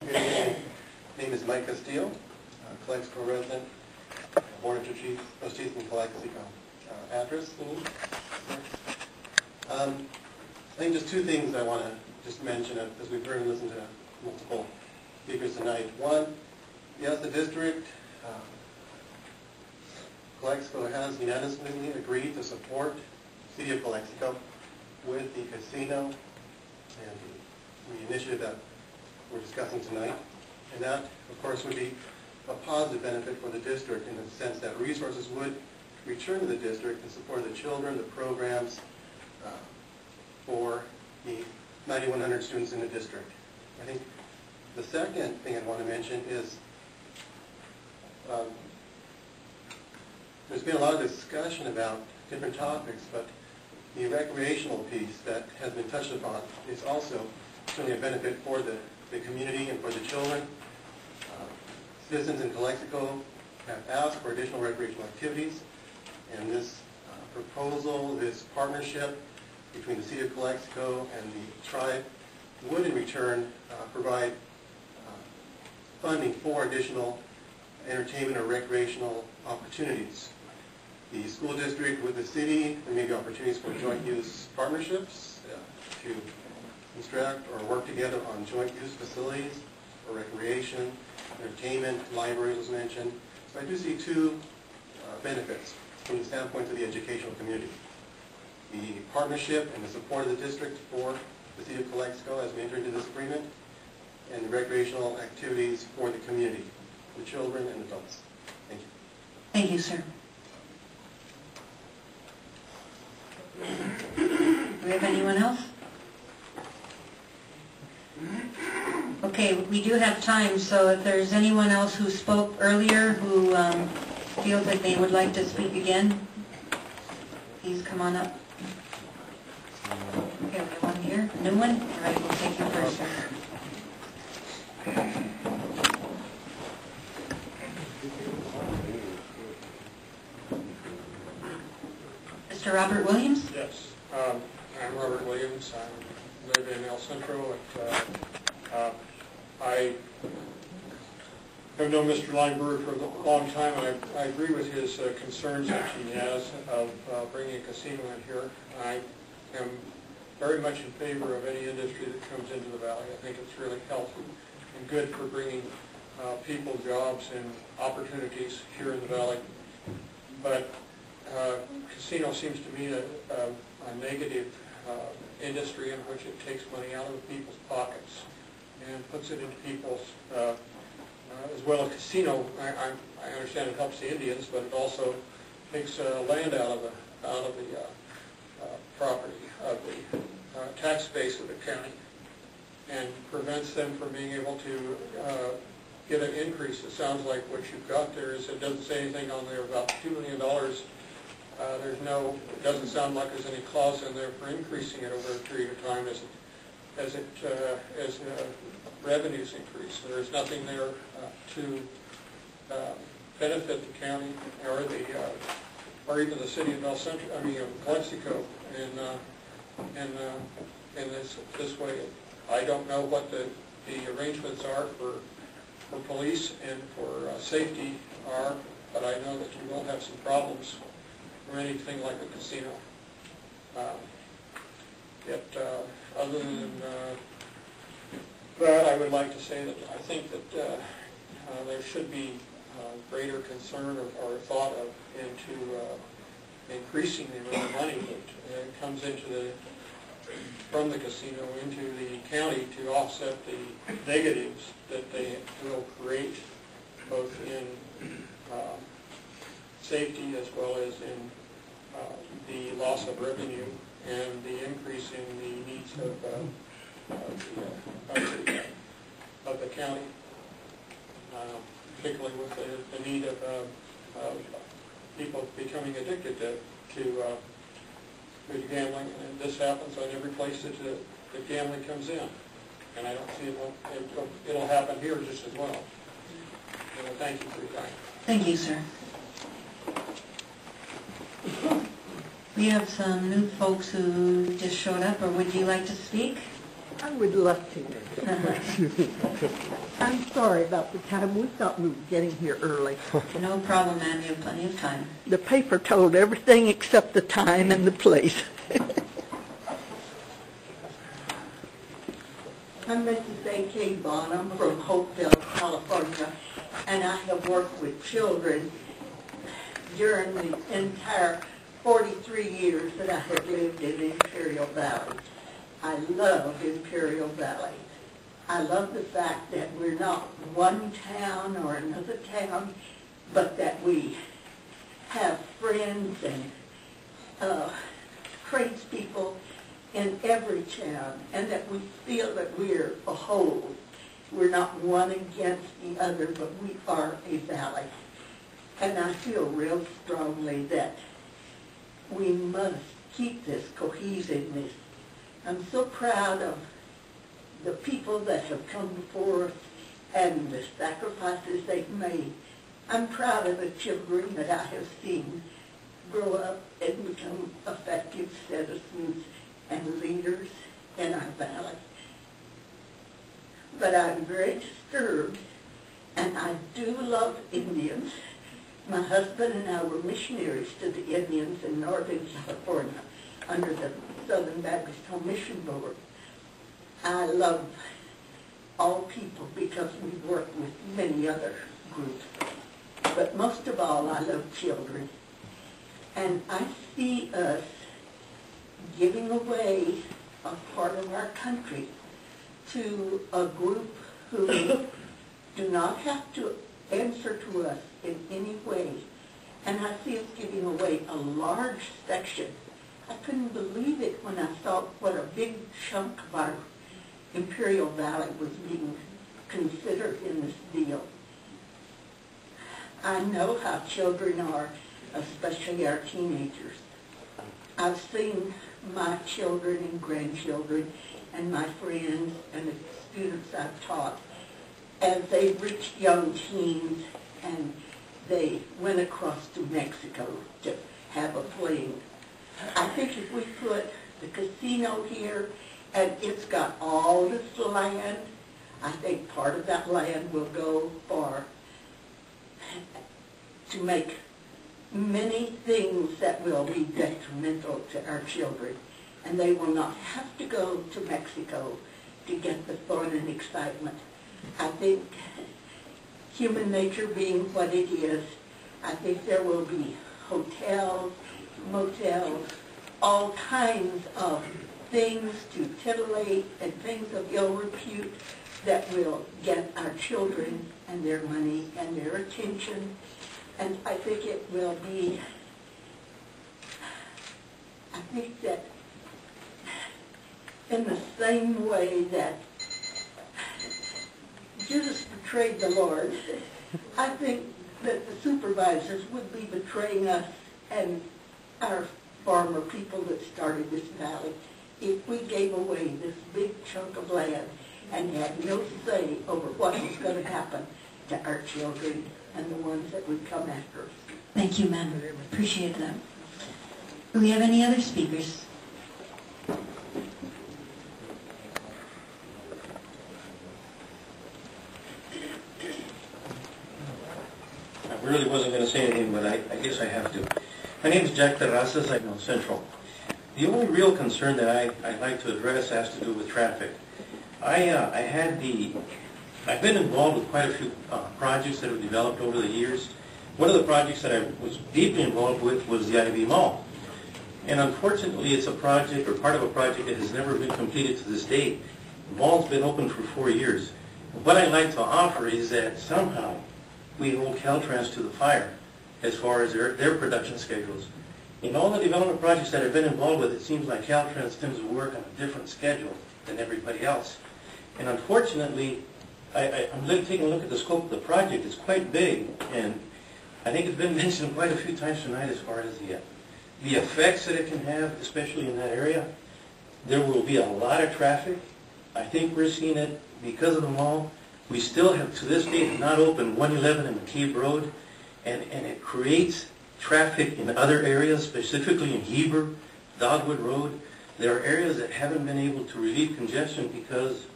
My name is Mike Castillo, Calexico resident, Board of Trustees from Calexico. Address? I think just two things I want to just mention as we've heard and listened to multiple speakers tonight. One, yes, the district, Calexico has unanimously agreed to support the City of Calexico with the casino and the initiative that we're discussing tonight. And that, of course, would be a positive benefit for the district in the sense that resources would return to the district to support the children, the programs for the 9,100 students in the district. I think the second thing I want to mention is there's been a lot of discussion about different topics, but the recreational piece that has been touched upon is also certainly a benefit for the community and for the children. Citizens in Calexico have asked for additional recreational activities, and this proposal, this partnership between the City of Calexico and the tribe would in return provide funding for additional entertainment or recreational opportunities. The school district with the city, there may be opportunities for joint use partnerships to construct or work together on joint use facilities for recreation, entertainment, libraries was mentioned. So I do see two benefits from the standpoint of the educational community. The partnership and the support of the district for the City of Calexico as we enter into this agreement, and the recreational activities for the community, the children and adults. Thank you. Thank you, sir. Do we have anyone else? Okay, we do have time, so if there's anyone else who spoke earlier who feels that they would like to speak again, please come on up. Okay, we have one here. A new one? All right, we'll take you first, sir. Mr. Robert Williams? Yes, I'm Robert Williams. I live in El Centro. I have known Mr. Lineberg for a long time, and I agree with his concerns that he has of bringing a casino in here. I am very much in favor of any industry that comes into the valley. I think it's really healthy and good for bringing people jobs and opportunities here in the valley. But casino seems to me a negative industry in which it takes money out of people's pockets and puts it into people's, as well as casino, I understand it helps the Indians, but it also takes land out of the property, of the tax base of the county, and prevents them from being able to get an increase. It sounds like what you've got there is, it doesn't say anything on there about $2 million. It doesn't sound like there's any clause in there for increasing it over a period of time as revenues increase. So there's nothing there to benefit the county or even the city of Calexico in this way. I don't know what the arrangements are for police and for safety are, but I know that you will have some problems or anything like a casino. Other than that, I would like to say that I think that there should be greater concern or thought into increasing the amount of money that comes from the casino into the county to offset the negatives that they will create, both in safety as well as in the loss of revenue and the increase in the needs of the county, particularly with the need of people becoming addicted to gambling. And this happens on every place that gambling comes in. And I don't see it'll happen here just as well. And thank you for your time. Thank you, sir. We have some new folks who just showed up, or would you like to speak? I would love to. I'm sorry about the time. We thought we were getting here early. No problem, ma'am. You have plenty of time. The paper told everything except the time and the place. I'm Mrs. A.K. Bonham from Hopeville, California, and I have worked with children during the entire 43 years that I have lived in Imperial Valley. I love Imperial Valley. I love the fact that we're not one town or another town, but that we have friends and tradespeople in every town, and that we feel that we're a whole. We're not one against the other, but we are a valley. And I feel real strongly that we must keep this cohesiveness. I'm so proud of the people that have come before us and the sacrifices they've made. I'm proud of the children that I have seen grow up and become effective citizens and leaders in our valley. But I'm very disturbed, and I do love Indians. My husband and I were missionaries to the Indians in Northern California under the Southern Baptist Home Mission Board. I love all people because we work with many other groups. But most of all, I love children. And I see us giving away a part of our country to a group who do not have to answer to us in any way. And I see us giving away a large section. I couldn't believe it when I saw what a big chunk of our Imperial Valley was being considered in this deal. I know how children are, especially our teenagers. I've seen my children and grandchildren and my friends and the students I've taught as they reached young teens and they went across to Mexico to have a fling. I think if we put the casino here and it's got all this land, I think part of that land will go to make many things that will be detrimental to our children. And they will not have to go to Mexico to get the fun and excitement. I think human nature being what it is, I think there will be hotels, motels, all kinds of things to titillate and things of ill repute that will get our children and their money and their attention. And I think it will be, I think that in the same way that Judas betrayed the Lord, I think that the supervisors would be betraying us and our farmer people that started this valley if we gave away this big chunk of land and had no say over what was going to happen to our children and the ones that would come after us. Thank you, ma'am. Appreciate that. Do we have any other speakers? I really wasn't going to say anything, but I guess I have to. My name is Jack Terrazas. I'm in Central. The only real concern that I'd like to address has to do with traffic. I've been involved with quite a few projects that have developed over the years. One of the projects that I was deeply involved with was the Ivy Mall. And unfortunately, it's a project or part of a project that has never been completed to this date. The mall's been open for 4 years. What I'd like to offer is that somehow we hold Caltrans to the fire as far as their production schedules. In all the development projects that I've been involved with, it seems like Caltrans tends to work on a different schedule than everybody else. And unfortunately, I'm taking a look at the scope of the project. It's quite big, and I think it's been mentioned quite a few times tonight as far as the effects that it can have, especially in that area. There will be a lot of traffic. I think we're seeing it because of the mall. We still have, to this date, not opened 111 and McCabe Road, and it creates traffic in other areas, specifically in Heber, Dogwood Road. There are areas that haven't been able to relieve congestion because